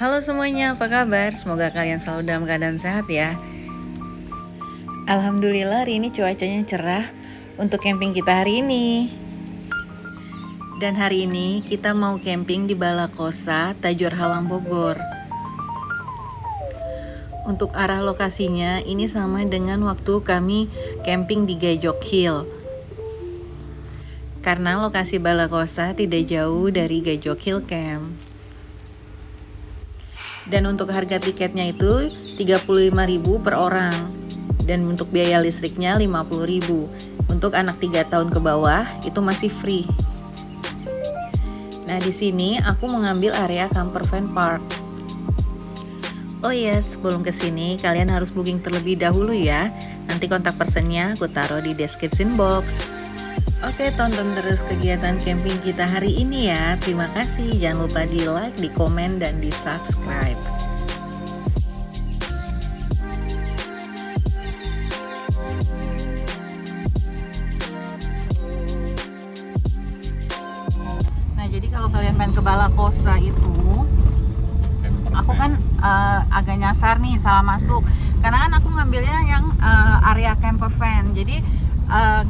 Halo semuanya, apa kabar? Semoga kalian selalu dalam keadaan sehat ya. Alhamdulillah hari ini cuacanya cerah untuk camping kita hari ini. Dan hari ini kita mau camping di Balakosa, Tajur Halang Bogor. Untuk arah lokasinya ini sama dengan waktu kami camping di Gajok Hill. Karena lokasi Balakosa tidak jauh dari Gajok Hill Camp. Dan untuk harga tiketnya itu 35.000 per orang. Dan untuk biaya listriknya 50.000. Untuk anak 3 tahun ke bawah itu masih free. Nah, di sini aku mengambil area camper van park. Oh yes, sebelum kesini kalian harus booking terlebih dahulu ya. Nanti kontak personnya aku taruh di description box. Oke, tonton terus kegiatan camping kita hari ini ya. Terima kasih. Jangan lupa di like, di komen, dan di subscribe. Nah, jadi kalau kalian pengen ke Balakosa itu, aku kan agak nyasar nih, salah masuk. Karena kan aku ngambilnya yang area camper van. Jadi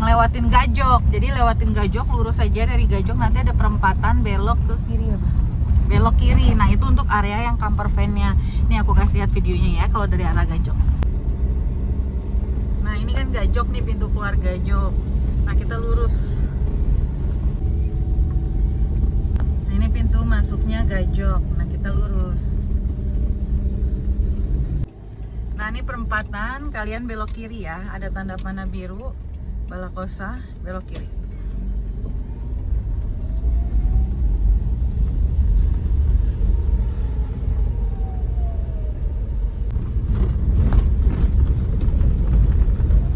ngelewatin Gajok. Jadi lewatin Gajok, lurus saja dari Gajok, nanti ada perempatan belok ke kiri ya, belok kiri. Nah, itu untuk area yang camper van-nya. Nih aku kasih lihat videonya ya kalau dari arah Gajok. Nah, ini kan Gajok nih, pintu keluar Gajok. Nah, kita lurus. Nah, ini pintu masuknya Gajok. Nah, kita lurus. Nah, ini perempatan, kalian belok kiri ya. Ada tanda panah biru, Balakosa, belok kiri.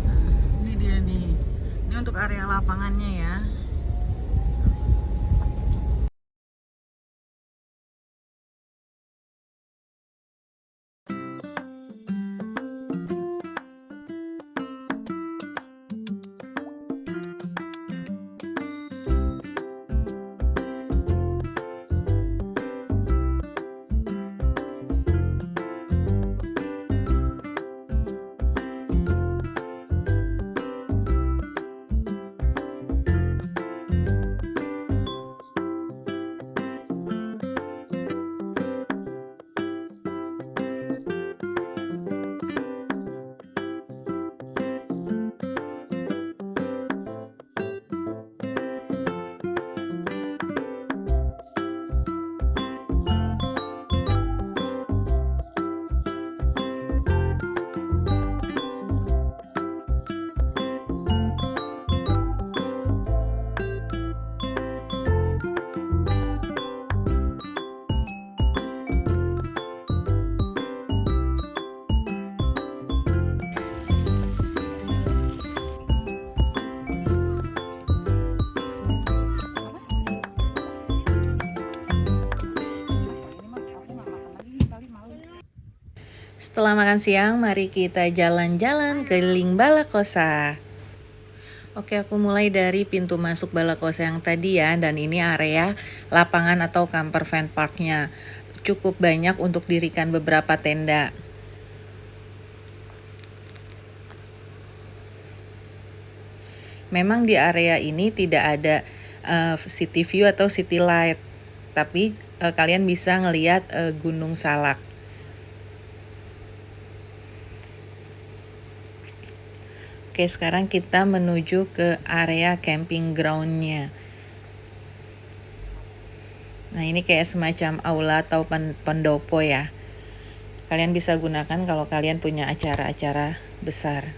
Nah, ini dia nih. Ini untuk area lapangannya ya. Setelah makan siang, mari kita jalan-jalan keliling Balakosa. Oke, aku mulai dari pintu masuk Balakosa yang tadi ya, dan ini area lapangan atau camper van parknya. Cukup banyak untuk dirikan beberapa tenda. Memang di area ini tidak ada city view atau city light, tapi kalian bisa ngelihat Gunung Salak. Oke, sekarang kita menuju ke area camping ground-nya. Nah, ini kayak semacam aula atau pendopo ya. Kalian bisa gunakan kalau kalian punya acara-acara besar.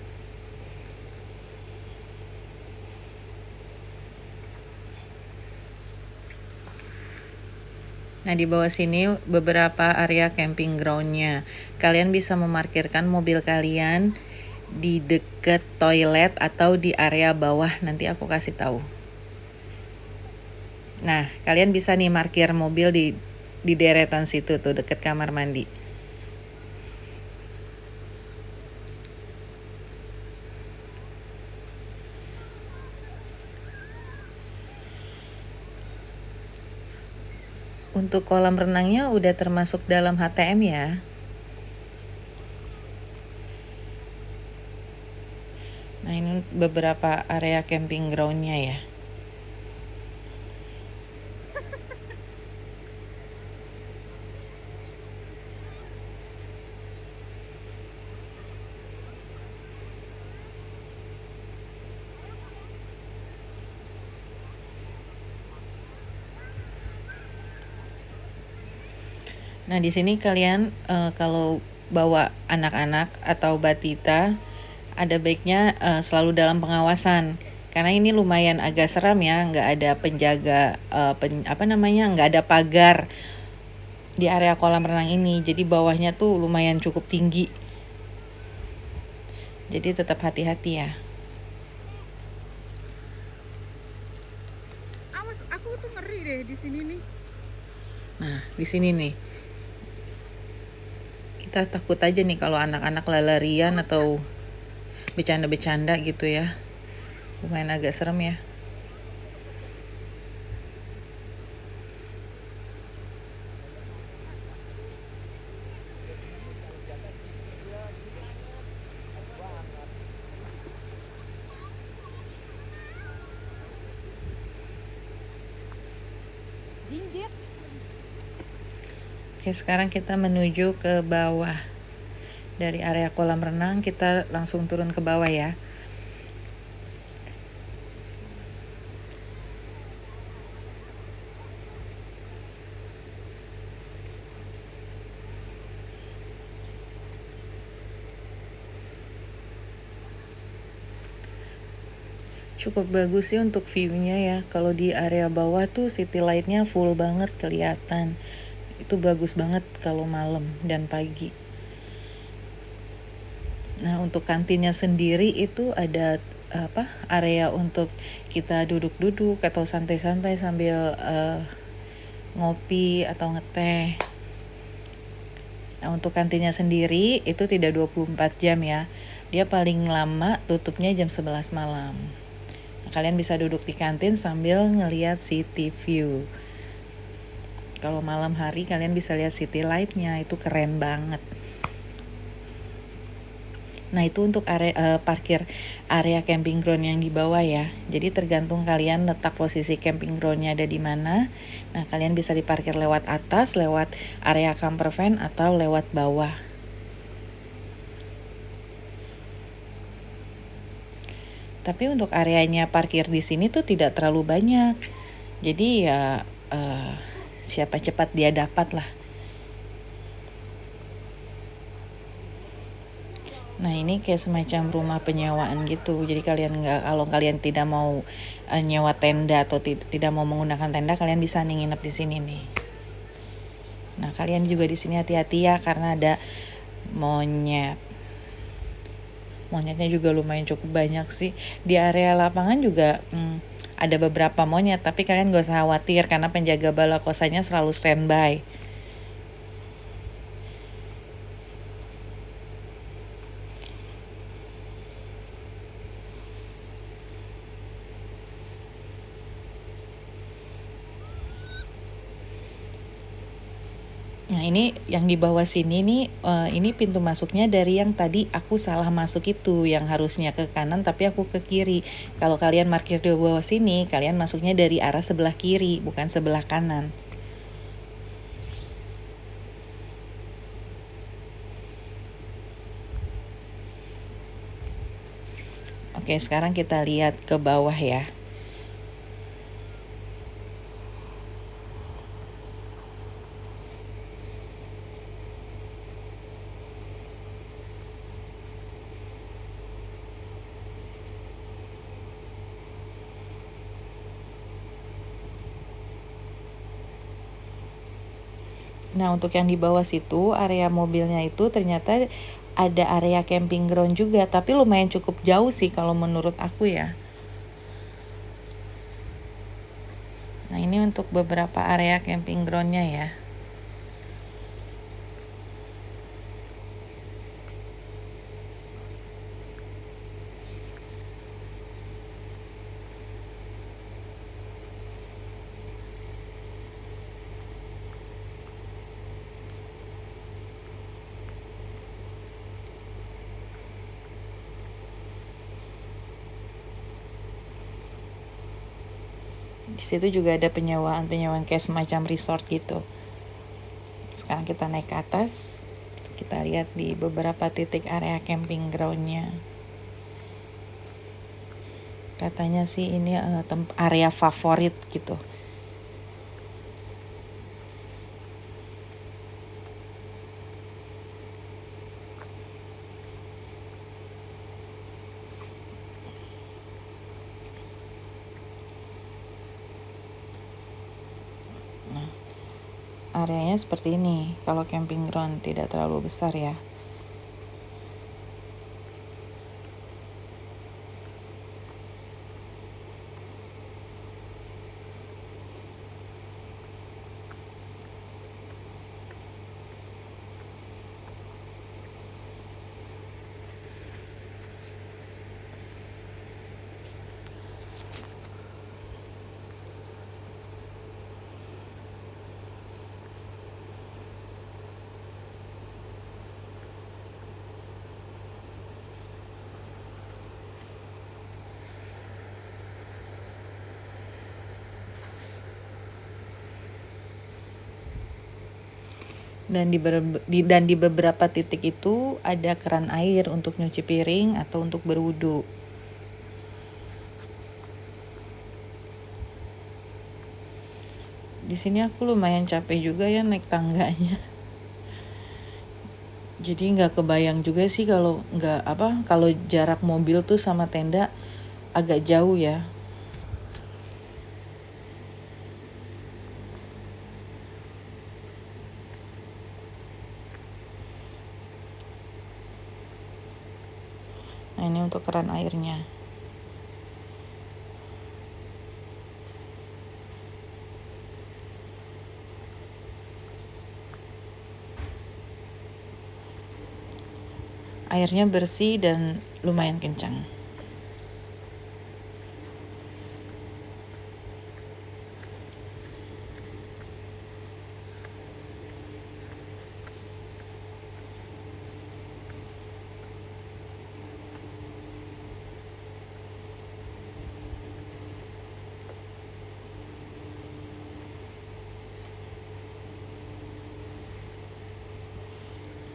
Nah, di bawah sini beberapa area camping ground-nya. Kalian bisa memarkirkan mobil kalian di dekat toilet atau di area bawah, nanti aku kasih tahu. Nah, kalian bisa nih parkir mobil di deretan situ tuh, dekat kamar mandi. Untuk kolam renangnya udah termasuk dalam HTM ya. Nah ini beberapa area camping groundnya ya. Nah di sini kalian kalau bawa anak-anak atau batita, ada baiknya selalu dalam pengawasan. Karena ini lumayan agak seram ya, nggak ada penjaga, nggak ada pagar di area kolam renang ini. Jadi bawahnya tuh lumayan cukup tinggi. Jadi tetap hati-hati ya. Awas, aku tuh ngeri deh di sini nih. Nah di sini nih. Kita takut aja nih kalau anak-anak lari-larian atau bercanda-bercanda gitu ya. Lumayan agak serem ya. Jinjit. Oke, sekarang kita menuju ke bawah. Dari area kolam renang kita langsung turun ke bawah ya. Cukup bagus sih untuk view-nya ya. Kalau di area bawah tuh city light-nya full banget kelihatan. Itu bagus banget kalau malam dan pagi. Nah, untuk kantinnya sendiri itu ada area untuk kita duduk-duduk atau santai-santai sambil ngopi atau ngeteh. Nah, untuk kantinnya sendiri itu tidak 24 jam ya. Dia paling lama tutupnya jam 11 malam. Nah, kalian bisa duduk di kantin sambil ngelihat city view. Kalau malam hari kalian bisa lihat city light-nya, itu keren banget. Nah itu untuk parkir area camping ground yang di bawah ya. Jadi tergantung kalian letak posisi camping groundnya ada di mana. Nah kalian bisa diparkir lewat atas, lewat area camper van atau lewat bawah. Tapi untuk areanya parkir di sini tuh tidak terlalu banyak. Jadi ya siapa cepat dia dapat lah. Nah ini kayak semacam rumah penyewaan gitu. Jadi kalau kalian tidak mau nyewa tenda atau tidak mau menggunakan tenda, kalian bisa nginep di sini nih. Nah kalian juga di sini hati-hati ya karena ada monyet. Monyetnya juga lumayan cukup banyak sih. Di area lapangan juga ada beberapa monyet, tapi kalian gak usah khawatir karena penjaga balakosanya selalu standby. Nah ini yang di bawah sini nih, ini pintu masuknya dari yang tadi aku salah masuk itu, yang harusnya ke kanan tapi aku ke kiri. Kalau kalian parkir di bawah sini, kalian masuknya dari arah sebelah kiri, bukan sebelah kanan. Oke, sekarang kita lihat ke bawah ya. Nah untuk yang di bawah situ area mobilnya itu ternyata ada area camping ground juga, tapi lumayan cukup jauh sih kalau menurut aku ya. Nah ini untuk beberapa area camping groundnya ya. Di situ juga ada penyewaan kayak semacam resort gitu. Sekarang kita naik ke atas, kita lihat di beberapa titik area camping groundnya. Katanya sih ini area favorit gitu. Nah, areanya seperti ini. Kalau camping ground tidak terlalu besar ya. Dan di beberapa titik itu ada keran air untuk nyuci piring atau untuk berwudu. Di sini aku lumayan capek juga ya naik tangganya. Jadi nggak kebayang juga sih kalau kalau jarak mobil tuh sama tenda agak jauh ya. Nah, ini untuk keran airnya. Airnya bersih dan lumayan kencang.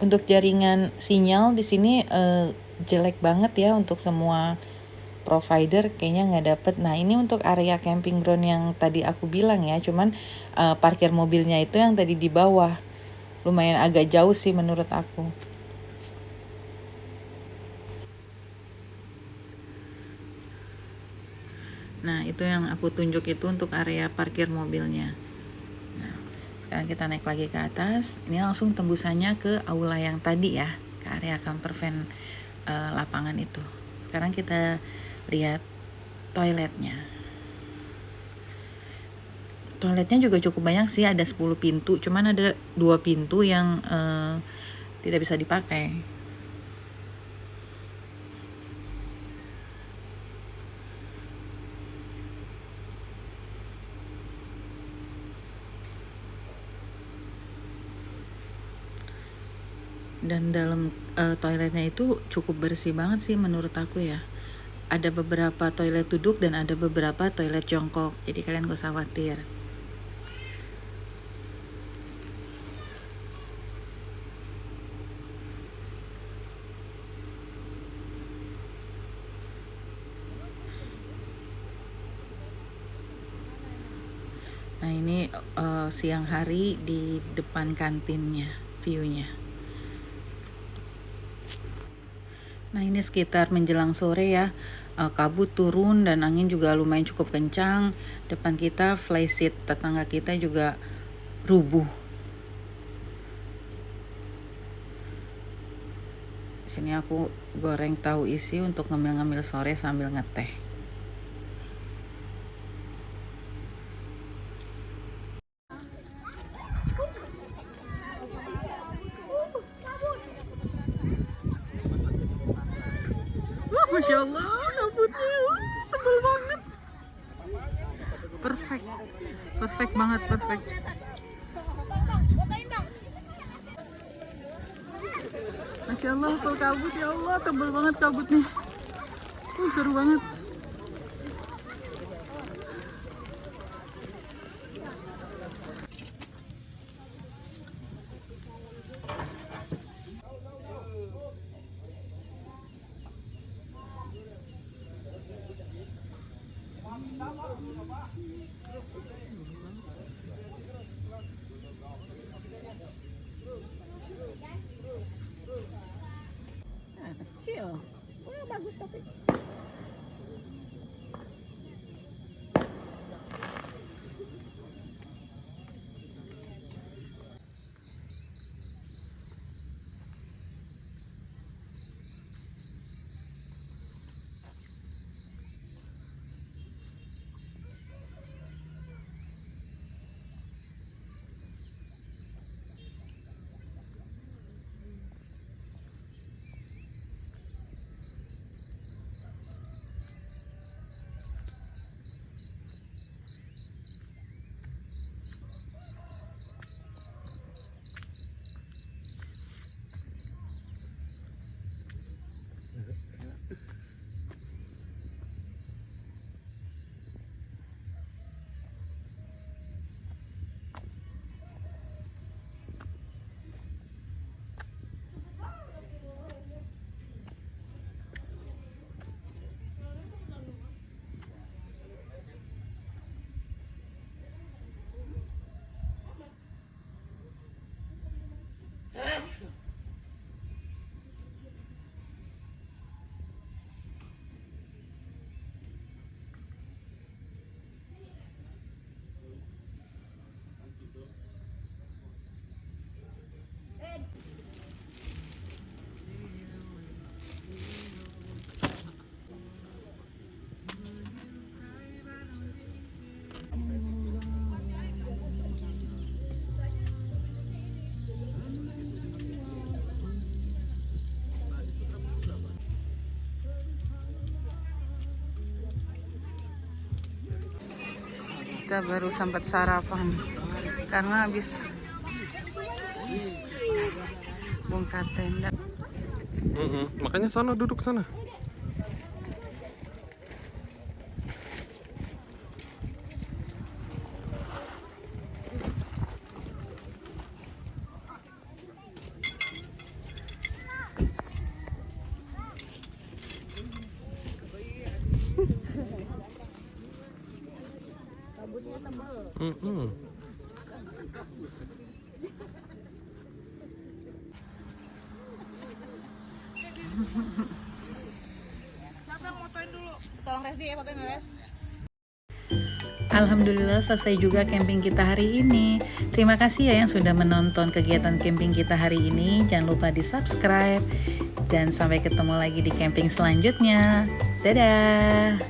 Untuk jaringan sinyal di sini jelek banget ya untuk semua provider, kayaknya nggak dapet. Nah, ini untuk area camping ground yang tadi aku bilang ya, cuman parkir mobilnya itu yang tadi di bawah. Lumayan agak jauh sih menurut aku. Nah, itu yang aku tunjuk itu untuk area parkir mobilnya. Nah, sekarang kita naik lagi ke atas. Ini langsung tembusannya ke aula yang tadi ya, ke area camper van lapangan itu. Sekarang kita lihat toiletnya. Toiletnya juga cukup banyak sih, ada 10 pintu, cuman ada 2 pintu yang tidak bisa dipakai. Dan dalam toiletnya itu cukup bersih banget sih menurut aku ya. Ada beberapa toilet duduk dan ada beberapa toilet jongkok, jadi kalian gak usah khawatir. Nah, ini siang hari di depan kantinnya, view-nya. Nah, ini sekitar menjelang sore ya, kabut turun dan angin juga lumayan cukup kencang. Depan kita flyseat tetangga kita juga rubuh. Sini aku goreng tahu isi untuk ngemil-ngemil sore sambil ngeteh. Masya Allah, kabutnya tebal banget. Perfect banget, perfect. Masya Allah, full kabut, ya Allah, tebal banget kabutnya. Seru banget. Nah, kecil. Wah, bagus tapi. Kita baru sempat sarapan karena habis bongkar tenda. Makanya sana duduk sana. Kabutnya tebal. Siapa yang motoin dulu? Tolong Resdi ya, fotoin Res. Alhamdulillah selesai juga camping kita hari ini. Terima kasih ya yang sudah menonton kegiatan camping kita hari ini. Jangan lupa di subscribe. Dan sampai ketemu lagi di camping selanjutnya. Dadah!